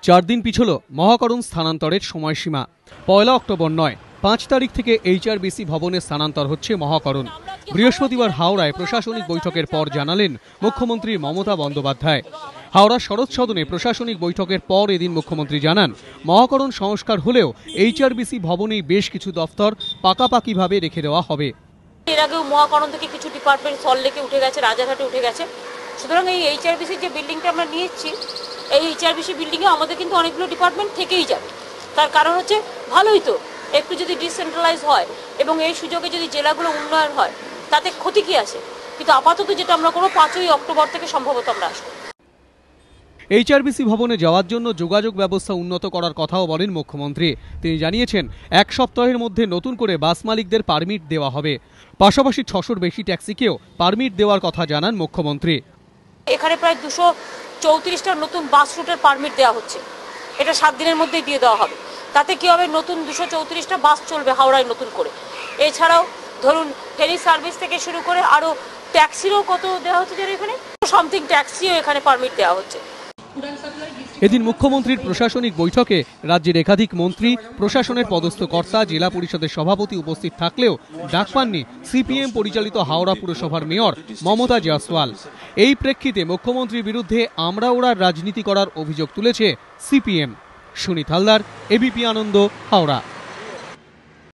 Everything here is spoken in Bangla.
4 দিন পিছল মহাকরণ স্থানান্তরের সময়সীমা। 1 অক্টোবর নয়, 5 তারিখ থেকে HRBC ভবনে স্থানান্তর হচ্ছে মহাকরণ। বৃহস্পতিবার হাওড়ায় প্রশাসনিক বৈঠকের পর জানালেন মুখ্যমন্ত্রী মমতা বন্দ্যোপাধ্যায়। হাওড়া শরৎ সদনে প্রশাসনিক বৈঠকের পর এদিন মুখ্যমন্ত্রী জানান, মহাকরণ সংস্কার হলেও HRBC ভবনেই বেশ কিছু দফতর পাকাপাকিভাবে রেখে দেওয়া হবে। এর আগেও মহাকরণ থেকে কিছু ডিপার্টমেন্ট সল্টলেকে উঠে গেছে, রাজারহাটে উঠে গেছে। সুতরাং এই HRBC যে বিল্ডিংটা আমরা নিয়েছি, এই HRBC বিল্ডিংয়ে আমাদের কিন্তু অনেকগুলো ডিপার্টমেন্ট থেকেই যাবে। তার কারণ হচ্ছে ভালোই তো একটু যদি ডিসেন্ট্রালাইজ হয় এবং এই সুযোগে যদি জেলাগুলো উন্নয়ন হয় তাতে ক্ষতি কি আছে। কিন্তু আপাতত যেটা আমরা করবো 5ই অক্টোবর থেকে সম্ভবত আমরা আসবো। HRBC ভবনে যাওয়ার জন্য যোগাযোগ ব্যবস্থা উন্নত করার কথাও বলেন মুখ্যমন্ত্রী। তিনি জানিয়েছেন, 1 সপ্তাহের মধ্যে নতুন করে বাস মালিকদের পারমিট দেওয়া হবে। পাশাপাশি 600-র বেশি ট্যাক্সিকেও পারমিট দেওয়ার কথা জানান মুখ্যমন্ত্রী। এখানে প্রায় 234টা নতুন বাস রুটের পারমিট দেওয়া হচ্ছে। এটা 7 দিনের মধ্যেই দিয়ে দেওয়া হবে। তাতে কি হবে, নতুন 234টা বাস চলবে হাওড়ায় নতুন করে। এছাড়াও ধরুন ফেরি সার্ভিস থেকে শুরু করে আরো ট্যাক্সিরও কত দেওয়া হচ্ছে, যেন এখানে সামথিং ট্যাক্সিও এখানে পারমিট দেওয়া হচ্ছে। এদিন মুখ্যমন্ত্রীর প্রশাসনিক বৈঠকে রাজ্যের একাধিক মন্ত্রী, প্রশাসনের পদস্থ কর্তা, জেলা পরিষদের সভাপতি উপস্থিত থাকলেও ডাক পাননি CPM পরিচালিত হাওড়া পুরসভার মেয়র মমতা জয়সওয়াল। এই প্রেক্ষিতে মুখ্যমন্ত্রীর বিরুদ্ধে আমরা ওড়ার রাজনীতি করার অভিযোগ তুলেছে CPM। সুনীত হালদার, ABP আনন্দ, হাওড়া।